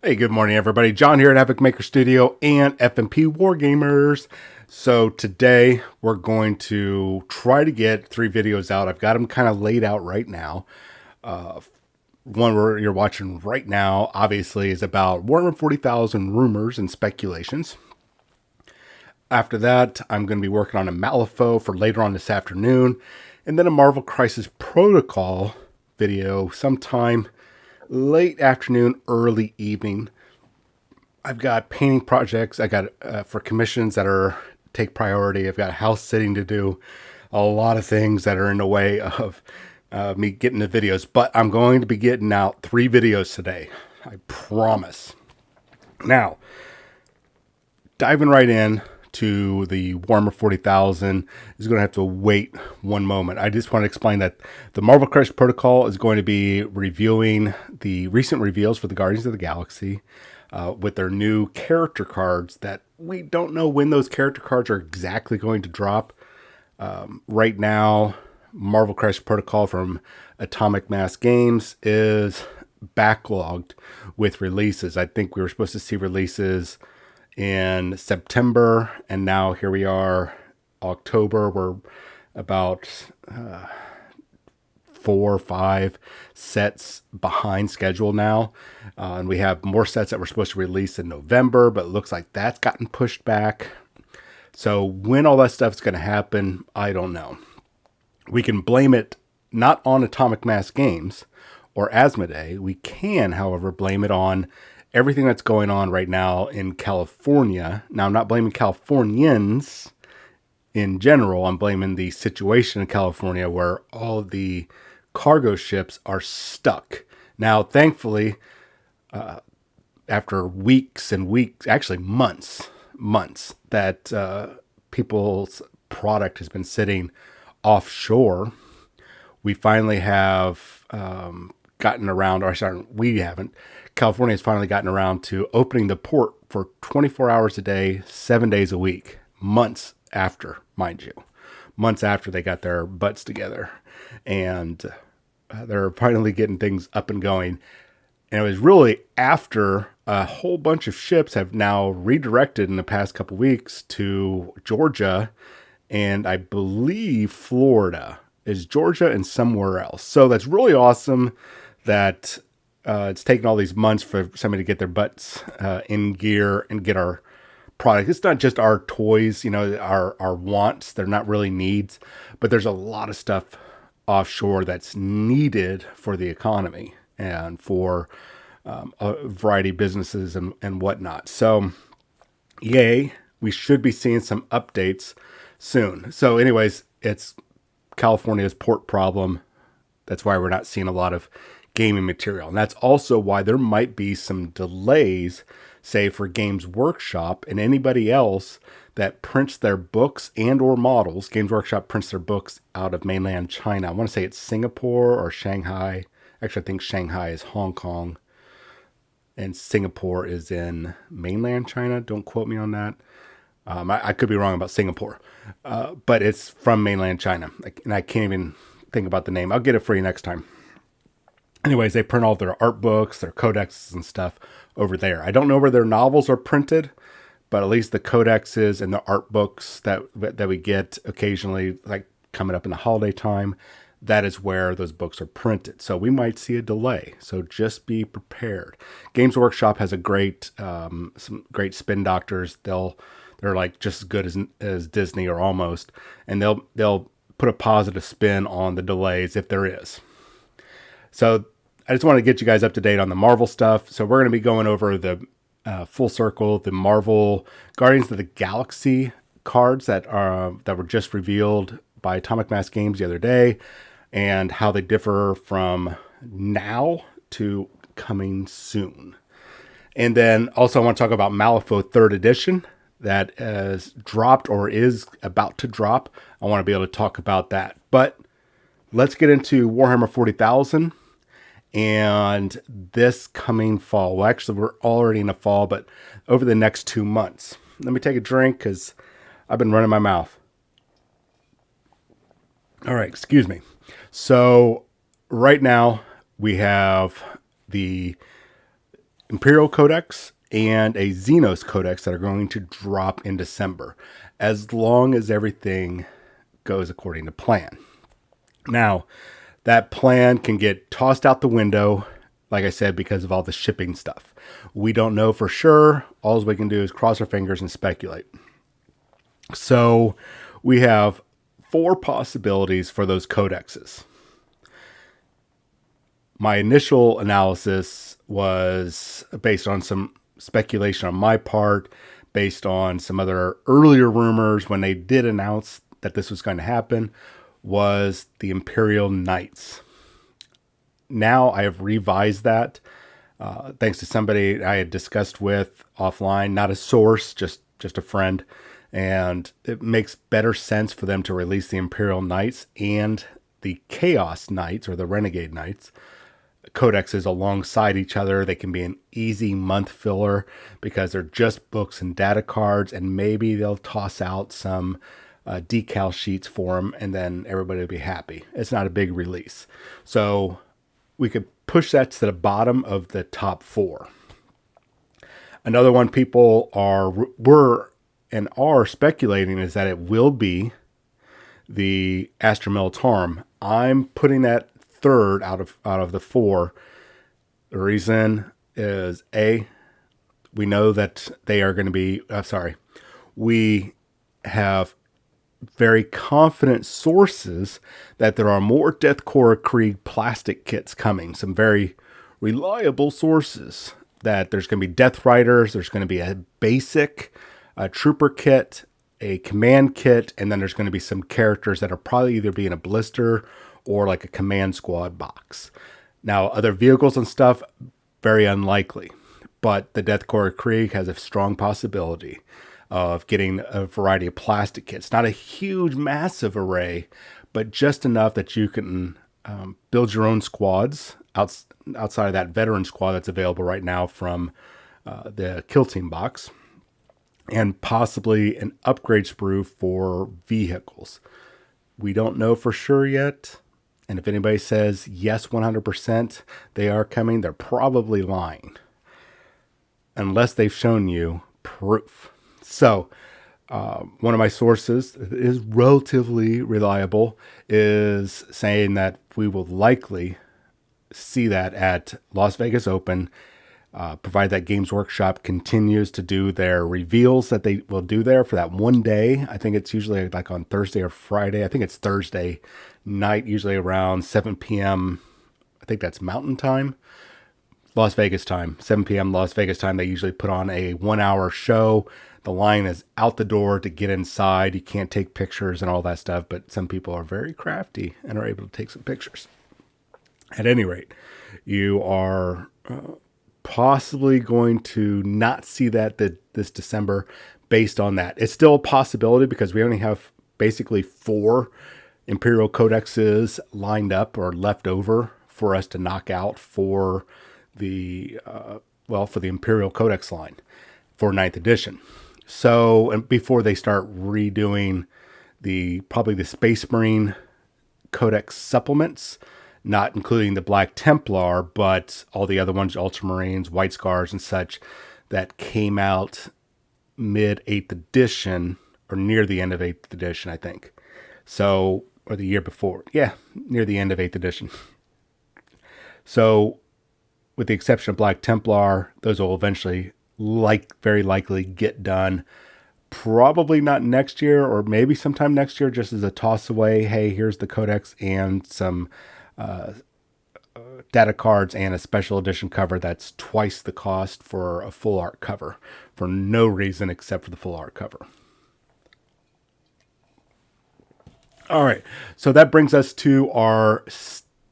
Hey, good morning, everybody. John here at Epic Maker Studio and FMP Wargamers. So today we're going to try to get 3 videos out. I've got them kind of laid out right now. One where you're watching right now, obviously, is about Warhammer 40,000 rumors and speculations. After that, I'm going to be working on a Malifaux for later on this afternoon, and then a Marvel Crisis Protocol video sometime late afternoon, early evening. I've got painting projects. I got for commissions that are take priority. I've got house sitting to do. A lot of things that are in the way of me getting the videos. But I'm going to be getting out 3 videos today. I promise. Now, diving right in to the Warhammer 40,000 is going to have to wait one moment. I just want to explain that the Marvel Crisis Protocol is going to be reviewing the recent reveals for the Guardians of the Galaxy with their new character cards that we don't know when those character cards are exactly going to drop. Right now, Marvel Crisis Protocol from Atomic Mass Games is backlogged with releases. I think we were supposed to see releases in September, and now here we are, October. We're about 4 or 5 sets behind schedule now, and we have more sets that were supposed to release in November, but it looks like that's gotten pushed back. So when all that stuff's going to happen, I don't know. We can blame it not on Atomic Mass Games or Asmodee. We can, however, blame it on everything that's going on right now in California. Now, I'm not blaming Californians in general. I'm blaming the situation in California where all the cargo ships are stuck. Now, thankfully, after weeks and weeks, actually months, that people's product has been sitting offshore, we finally have gotten around, or sorry, we haven't. California has finally gotten around to opening the port for 24 hours a day, 7 days a week, months after, mind you. Months after they got their butts together. And they're finally getting things up and going. And it was really after a whole bunch of ships have now redirected in the past couple weeks to Georgia and I believe Florida. Is Georgia and somewhere else. So that's really awesome that it's taken all these months for somebody to get their butts in gear and get our product. It's not just our toys, our wants. They're not really needs, but there's a lot of stuff offshore that's needed for the economy and for a variety of businesses and whatnot. So, yay, we should be seeing some updates soon. So anyways, it's California's port problem. That's why we're not seeing a lot of gaming material. And that's also why there might be some delays, say for Games Workshop and anybody else that prints their books and or models. Games Workshop prints their books out of mainland China. I want to say it's Singapore or Shanghai. Actually, I think Shanghai is Hong Kong and Singapore is in mainland China. Don't quote me on that. I could be wrong about Singapore, but it's from mainland China. And I can't even think about the name. I'll get it for you next time. Anyways, they print all their art books, their codexes and stuff over there. I don't know where their novels are printed, but at least the codexes and the art books that we get occasionally, like coming up in the holiday time, that is where those books are printed. So we might see a delay. So just be prepared. Games Workshop has some great spin doctors. They're like just as good as Disney or almost, and they'll put a positive spin on the delays if there is. So I just want to get you guys up to date on the Marvel stuff. So we're going to be going over the full circle, the Marvel Guardians of the Galaxy cards that were just revealed by Atomic Mass Games the other day, and how they differ from now to coming soon. And then also I want to talk about Malifaux 3rd edition that has dropped or is about to drop. I want to be able to talk about that. But let's get into Warhammer 40,000 and this coming fall. Well, actually, we're already in the fall, but over the next 2 months. Let me take a drink because I've been running my mouth. All right, excuse me. So right now we have the Imperial Codex and a Xenos Codex that are going to drop in December, as long as everything goes according to plan. Now, that plan can get tossed out the window, like I said, because of all the shipping stuff. We don't know for sure. All we can do is cross our fingers and speculate. So we have 4 possibilities for those codexes. My initial analysis was based on some speculation on my part, based on some other earlier rumors when they did announce that this was going to happen, was the Imperial Knights. Now I have revised that, thanks to somebody I had discussed with offline, not a source, just a friend. And it makes better sense for them to release the Imperial Knights and the Chaos Knights, or the Renegade Knights, codexes alongside each other. They can be an easy month filler because they're just books and data cards, and maybe they'll toss out some decal sheets for them, and then everybody will be happy. It's not a big release. So we could push that to the bottom of the top 4. Another one people are speculating is that it will be the Astra Militarum. I'm putting that third out of the 4. The reason is we know that they are going to be, we have very confident sources that there are more Deathcore Krieg plastic kits coming. Some very reliable sources that there's going to be Death Riders, there's going to be a basic trooper kit, a command kit, and then there's going to be some characters that are probably either be in a blister or like a command squad box. Now, other vehicles and stuff, very unlikely. But the Deathcore Krieg has a strong possibility of getting a variety of plastic kits. Not a huge, massive array, but just enough that you can build your own squads outside of that veteran squad that's available right now from the Kill Team box. And possibly an upgrade sprue for vehicles. We don't know for sure yet. And if anybody says yes, 100%, they are coming, they're probably lying. Unless they've shown you proof. So, one of my sources is relatively reliable, is saying that we will likely see that at Las Vegas Open, provided that Games Workshop continues to do their reveals that they will do there for that one day. I think it's usually like on Thursday or Friday. I think it's Thursday night, usually around 7 p.m. I think that's Mountain Time. Las Vegas time, 7 p.m. Las Vegas time. They usually put on a 1-hour show. The line is out the door to get inside. You can't take pictures and all that stuff, but some people are very crafty and are able to take some pictures. At any rate, you are possibly going to not see that this December based on that. It's still a possibility because we only have basically 4 Imperial Codexes lined up or left over for us to knock out for the Imperial Codex line for 9th edition. So, and before they start redoing probably the Space Marine Codex supplements, not including the Black Templar, but all the other ones, Ultramarines, White Scars, and such, that came out mid 8th edition, or near the end of 8th edition, I think. So, or the year before. Yeah, near the end of 8th edition. So, with the exception of Black Templar, those will eventually, very likely, get done. Probably not next year, or maybe sometime next year, just as a toss away. Hey, here's the Codex and some data cards and a special edition cover that's twice the cost for a full art cover, for no reason except for the full art cover. All right, so that brings us to our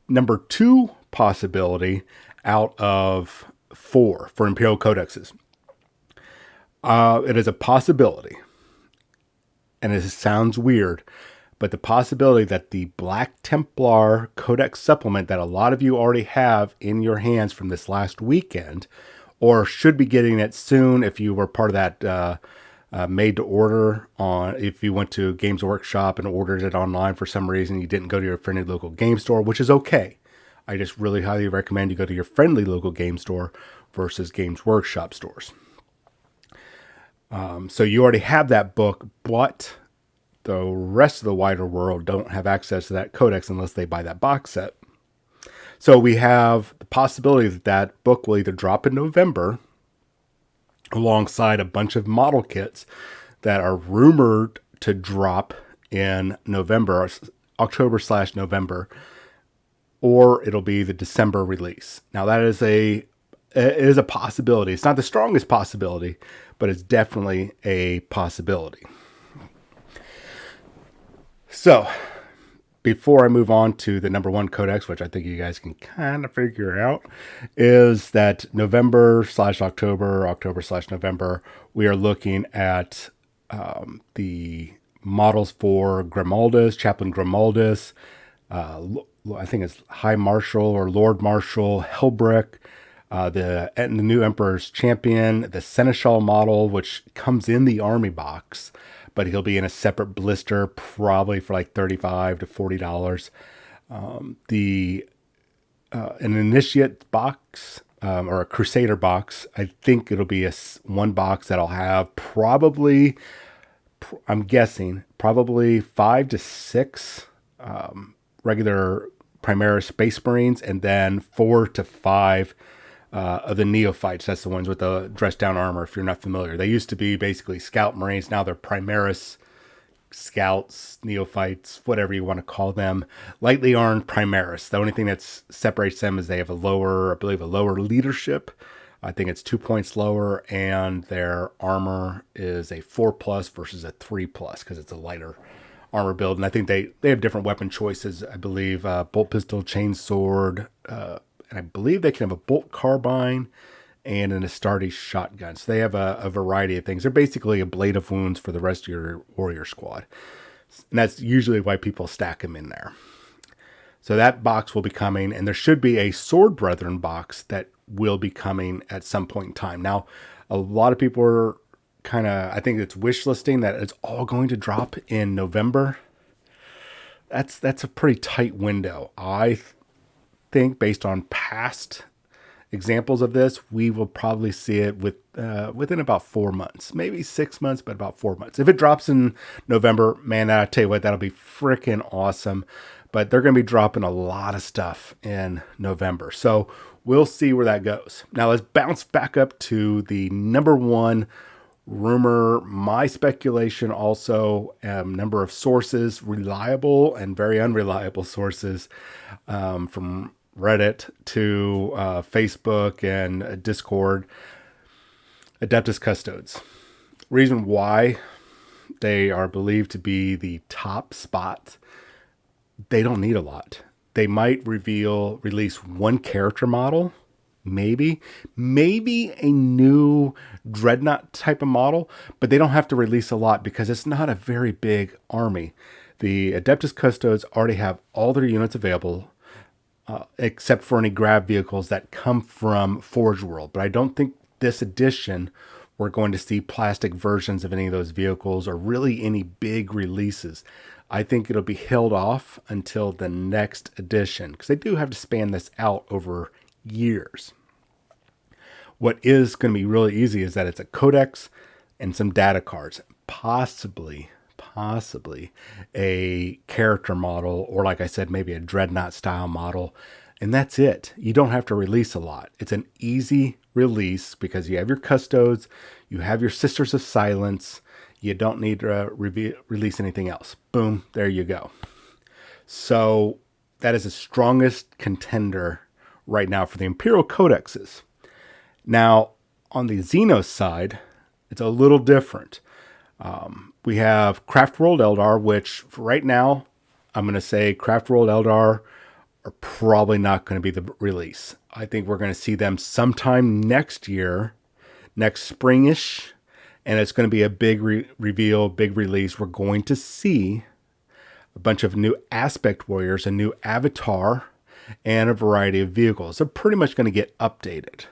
number 2 possibility out of 4 for Imperial Codexes. It is a possibility, and it sounds weird, but the possibility that the Black Templar Codex supplement that a lot of you already have in your hands from this last weekend, or should be getting it soon if you were part of that made to order if you went to Games Workshop and ordered it online for some reason, you didn't go to your friendly local game store, which is okay. I just really highly recommend you go to your friendly local game store versus Games Workshop stores. So you already have that book, but the rest of the wider world don't have access to that codex unless they buy that box set. So we have the possibility that that book will either drop in November alongside a bunch of model kits that are rumored to drop in November, October/November, or it'll be the December release. Now that is it is a possibility. It's not the strongest possibility, but it's definitely a possibility. So, before I move on to the number one codex, which I think you guys can kind of figure out, is that November/October, October/November, we are looking at the models for Grimaldus, Chaplain Grimaldus, I think it's High Marshal or Lord Marshal Helbrick, the new Emperor's Champion, the Seneschal model, which comes in the army box, but he'll be in a separate blister, probably for like $35 to $40. An Initiate box or a Crusader box, I think it'll be one box that'll have probably, I'm guessing, probably 5 to 6 regular Primaris Space Marines, and then 4 to 5 of the Neophytes. That's the ones with the dressed down armor, if you're not familiar. They used to be basically Scout Marines. Now they're Primaris Scouts, Neophytes, whatever you want to call them. Lightly armed Primaris. The only thing that separates them is they have a lower leadership. I think it's 2 points lower, and their armor is a 4+ versus a 3+ because it's a lighter armor build. And I think they have different weapon choices. I believe bolt pistol, chain sword, and I believe they can have a bolt carbine and an Astartes shotgun. So they have a variety of things. They're basically a blade of wounds for the rest of your warrior squad. And that's usually why people stack them in there. So that box will be coming, and there should be a Sword Brethren box that will be coming at some point in time. Now, a lot of people are I think it's wish listing that it's all going to drop in November. That's a pretty tight window. I think based on past examples of this, we will probably see it within about 4 months, maybe 6 months, but about 4 months. If it drops in November, man, I tell you what, that'll be freaking awesome. But they're going to be dropping a lot of stuff in November. So we'll see where that goes. Now let's bounce back up to the number one rumor, my speculation, also number of sources, reliable and very unreliable sources, from Reddit to Facebook and Discord. Adeptus Custodes. Reason why they are believed to be the top spot, they don't need a lot. They might release one character model, maybe a new Dreadnought type of model, but they don't have to release a lot because it's not a very big army. The Adeptus Custodes already have all their units available, except for any grab vehicles that come from Forge World. But I don't think this edition we're going to see plastic versions of any of those vehicles or really any big releases. I think it'll be held off until the next edition because they do have to span this out over years. What is going to be really easy is that it's a codex and some data cards, possibly a character model, or like I said, maybe a Dreadnought style model. And that's it. You don't have to release a lot. It's an easy release because you have your Custodes, you have your Sisters of Silence. You don't need to release anything else. Boom, there you go. So that is the strongest contender right now for the Imperial Codexes. Now, on the Xenos side, it's a little different. We have Craft World Eldar, which right now, I'm going to say Craft World Eldar are probably not going to be the release. I think we're going to see them sometime next year, next springish, and it's going to be a big reveal, big release. We're going to see a bunch of new aspect warriors, a new avatar, and a variety of vehicles. They're pretty much going to get updated.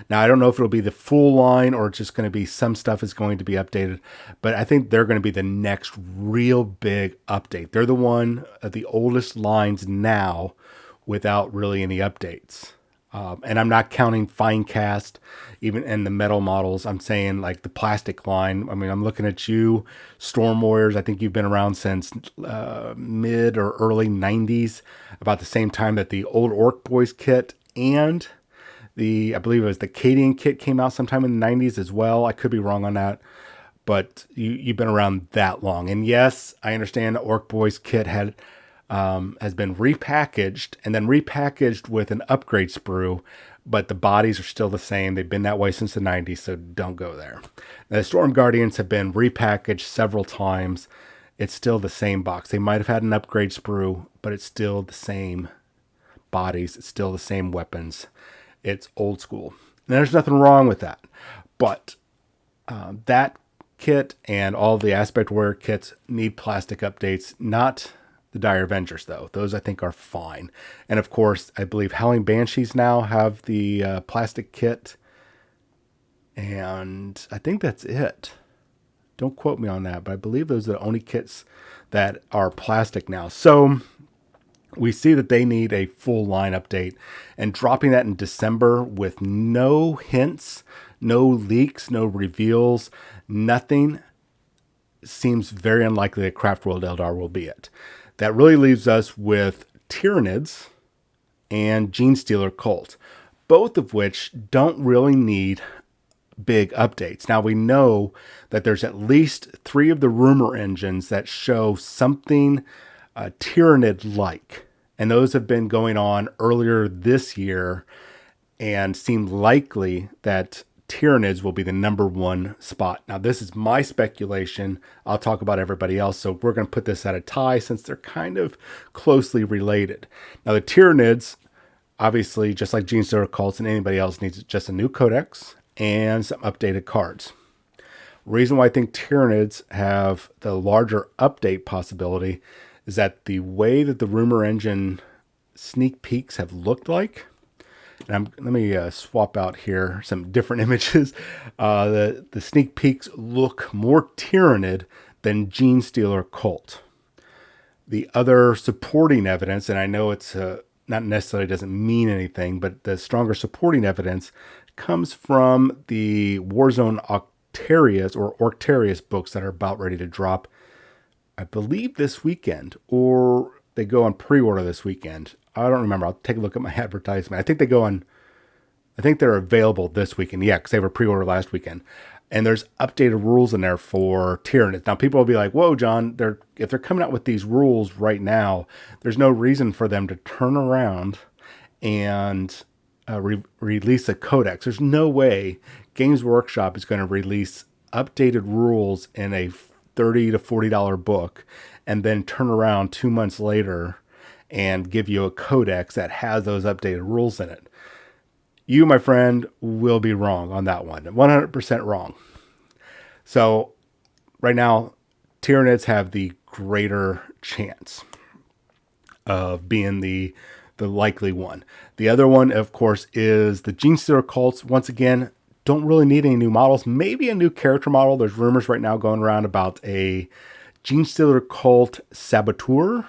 Now, I don't know if it'll be the full line or it's just going to be some stuff is going to be updated, but I think they're going to be the next real big update. They're the one of the oldest lines now without really any updates. And I'm not counting fine cast, even in the metal models. I'm saying like the plastic line. I mean, I'm looking at you, Storm Warriors. I think you've been around since mid or early 90s, about the same time that the old Orc Boys kit and I believe it was the Cadian kit came out sometime in the 90s as well. I could be wrong on that, but you've been around that long. And yes, I understand the Orc Boys kit has been repackaged and then repackaged with an upgrade sprue, but the bodies are still the same. They've been that way since the 90s, so don't go there. The Storm Guardians have been repackaged several times. It's still the same box. They might have had an upgrade sprue, but it's still the same bodies. It's still the same weapons. It's old school. And there's nothing wrong with that. But that kit and all the aspect warrior kits need plastic updates, not the Dire Avengers, though. Those I think are fine. And of course, I believe Howling Banshees now have the plastic kit. And I think that's it. Don't quote me on that, but I believe those are the only kits that are plastic now. So we see that they need a full line update, and dropping that in December with no hints, no leaks, no reveals, nothing seems very unlikely that Craft World Eldar will be it. That really leaves us with Tyranids and Genestealer Cult, both of which don't really need big updates. Now we know that there's at least 3 of the rumor engines that show something Tyranid-like. And those have been going on earlier this year and seem likely that Tyranids will be the number 1 spot. Now, this is my speculation. I'll talk about everybody else. So we're going to put this at a tie since they're kind of closely related. Now, the Tyranids, obviously, just like Genestealer Cults and anybody else, needs just a new codex and some updated cards. Reason why I think Tyranids have the larger update possibility is that the way that the rumor engine sneak peeks have looked like, and let me swap out here some different images. The sneak peeks look more Tyranid than Genestealer Cult. The other supporting evidence, and I know it's not necessarily doesn't mean anything, but the stronger supporting evidence comes from the Warzone Octarius or Orctarius books that are about ready to drop, I believe this weekend, or they go on pre-order this weekend. I don't remember. I'll take a look at my advertisement. I think they're available this weekend. Yeah, because they were pre-order last weekend. And there's updated rules in there for Tyranids. Now, people will be like, whoa, John, if they're coming out with these rules right now, there's no reason for them to turn around and release a codex. There's no way Games Workshop is going to release updated rules in a $30 to $40 book and then turn around 2 months later and give you a codex that has those updated rules in it. You, my friend, will be wrong on that one. 100% wrong. So right now, Tyranids have the greater chance of being the likely one. The other one, of course, is the Genestealer Cults. Once again, don't really need any new models. Maybe a new character model. There's rumors right now going around about a Genestealer Cult Saboteur.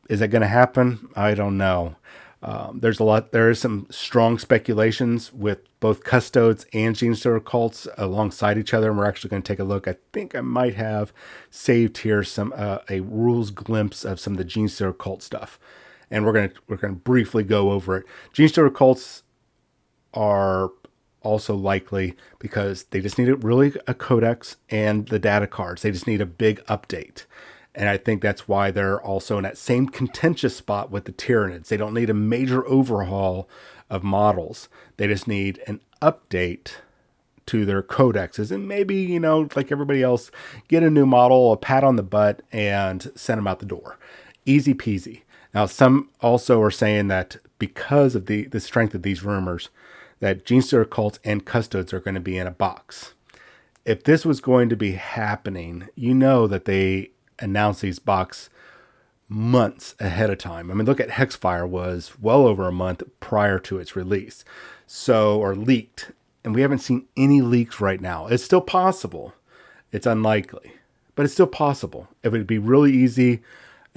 Is that going to happen? I don't know. There is some strong speculations with both Custodes and Genestealer Cults alongside each other, and we're actually going to take a look. I think I might have saved here some a rules glimpse of some of the Genestealer Cult stuff, and we're going to briefly go over it. Genestealer Cults are also likely because they just need a codex and the data cards. They just need a big update. And I think that's why they're also in that same contentious spot with the Tyranids. They don't need a major overhaul of models. They just need an update to their codexes. And maybe, like everybody else, get a new model, a pat on the butt, and send them out the door. Easy peasy. Now, some also are saying that because of the strength of these rumors, that Genestealer Cults and Custodes are going to be in a box. If this was going to be happening, that they announced these box months ahead of time. I mean, look at Hexfire was well over a month prior to its release. Or leaked. And we haven't seen any leaks right now. It's still possible. It's unlikely, but it's still possible. It would be really easy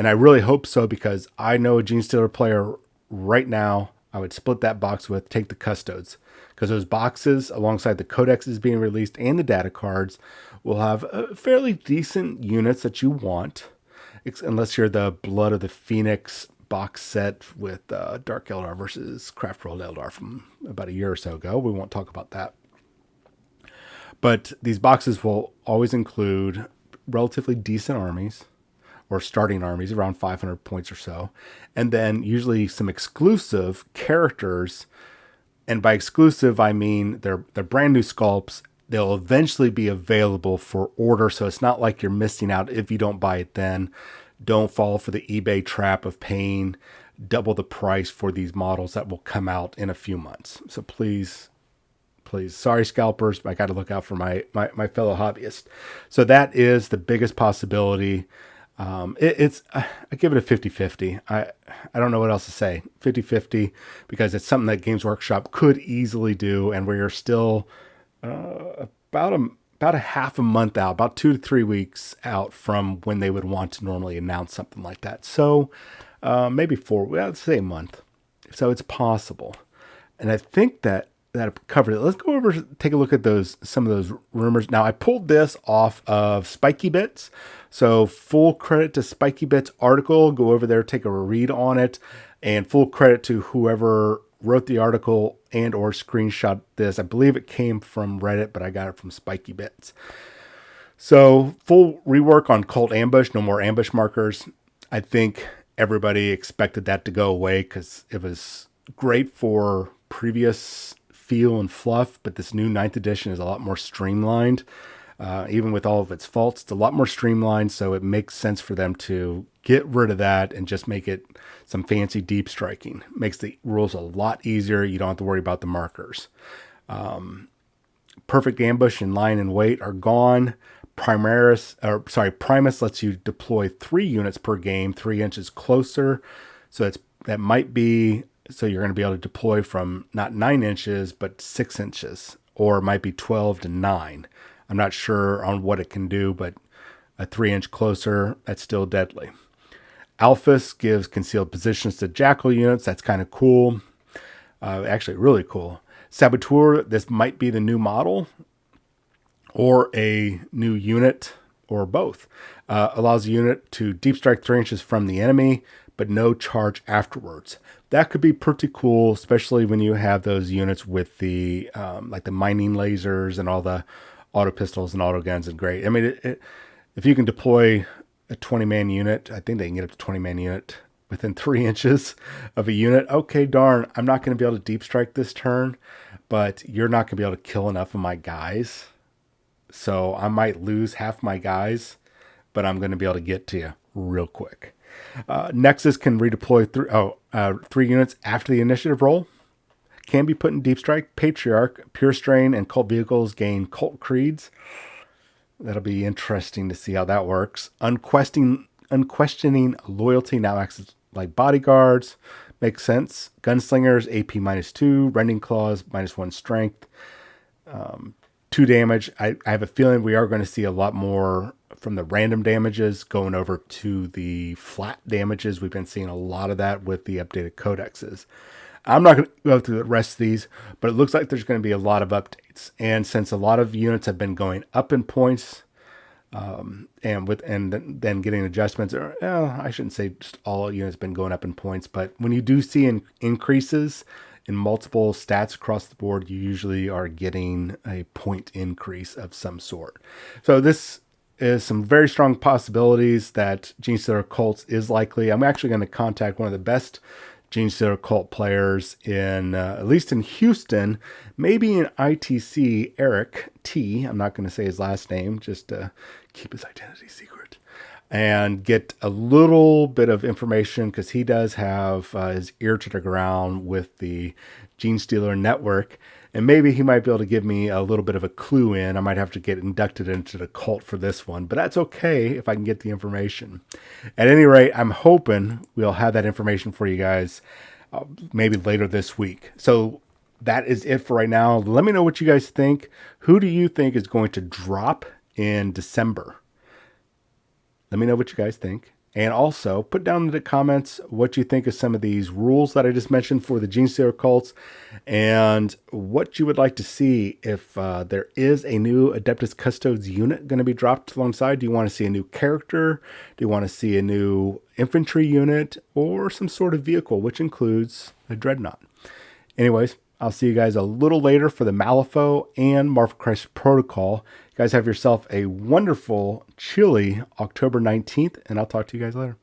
And I really hope so, because I know a Gene Stealer player right now I would split that box with, take the custodes. Because those boxes, alongside the codexes being released and the data cards, will have fairly decent units that you want. Unless you're the Blood of the Phoenix box set with Dark Eldar versus Craft World Eldar from about a year or so ago. We won't talk about that. But these boxes will always include relatively decent armies, or starting armies, around 500 points or so. And then usually some exclusive characters. And by exclusive, I mean they're brand new sculpts. They'll eventually be available for order. So it's not like you're missing out if you don't buy it then. Don't fall for the eBay trap of paying double the price for these models that will come out in a few months. So please, sorry, scalpers, but I got to look out for my fellow hobbyists. So that is the biggest possibility. I give it a 50-50. I don't know what else to say. 50-50, because it's something that Games Workshop could easily do, and we're still about a half a month out, about 2 to 3 weeks out from when they would want to normally announce something like that. So maybe 4, let's say a month. So it's possible. And I think that covered it. Let's go over, take a look at some of those rumors. Now, I pulled this off of Spiky Bits. So full credit to Spiky Bits article. Go over there, take a read on it, and full credit to whoever wrote the article and or screenshot this. I believe it came from Reddit, but I got it from Spiky Bits. So full rework on Cult Ambush. No more ambush markers. I think everybody expected that to go away because it was great for previous feel and fluff, but this new 9th edition is a lot more streamlined. Even with all of its faults, it's a lot more streamlined, so it makes sense for them to get rid of that and just make it some fancy deep striking. Makes the rules a lot easier. You don't have to worry about the markers. Perfect Ambush and Line and Wait are gone. Primus lets you deploy 3 units per game, 3 inches closer. So that might be, so you're going to be able to deploy from not 9 inches, but 6 inches, or it might be 12 to 9. I'm not sure on what it can do, but a 3-inch closer, that's still deadly. Alphys gives concealed positions to Jackal units. That's kind of cool. Actually, really cool. Saboteur, this might be the new model or a new unit or both. Allows the unit to deep strike 3 inches from the enemy, but no charge afterwards. That could be pretty cool, especially when you have those units with the like the mining lasers and all the auto pistols and auto guns. And great. I mean, if you can deploy a 20-man unit, I think they can get up to 20-man unit within 3 inches of a unit. Okay, darn, I'm not going to be able to deep strike this turn, but you're not going to be able to kill enough of my guys. So I might lose half my guys, but I'm going to be able to get to you real quick. Nexus can redeploy 3 units after the initiative roll. Can be put in deep strike. Patriarch, Pure Strain, and Cult Vehicles gain Cult Creeds. That'll be interesting to see how that works. Unquestioning Loyalty now acts like bodyguards. Makes sense. Gunslingers, AP -2. Rending Claws, -1 strength. 2 damage. I have a feeling we are going to see a lot more from the random damages going over to the flat damages. We've been seeing a lot of that with the updated codexes. I'm not going to go through the rest of these, but it looks like there's going to be a lot of updates. And since a lot of units have been going up in points, and then getting adjustments, or I shouldn't say just all units have been going up in points, but when you do see increases in multiple stats across the board, you usually are getting a point increase of some sort. So this is some very strong possibilities that Gene Stealer Cults is likely. I'm actually going to contact one of the best Gene Stealer Cult players in, at least in Houston, maybe in ITC, Eric T. I'm not going to say his last name, just to keep his identity secret, and get a little bit of information, because he does have his ear to the ground with the Gene Stealer network, and maybe he might be able to give me a little bit of a clue in. I might have to get inducted into the cult for this one, but that's okay if I can get the information. At any rate, I'm hoping we'll have that information for you guys maybe later this week. So that is it for right now. Let me know what you guys think. Who do you think is going to drop in December? Let me know what you guys think. And also, put down in the comments what you think of some of these rules that I just mentioned for the Genestealer cults, and what you would like to see if there is a new Adeptus Custodes unit going to be dropped alongside. Do you want to see a new character? Do you want to see a new infantry unit? Or some sort of vehicle, which includes a Dreadnought? Anyways, I'll see you guys a little later for the Malifaux and Marvel Crisis Protocol. You guys have yourself a wonderful, chilly October 19th, and I'll talk to you guys later.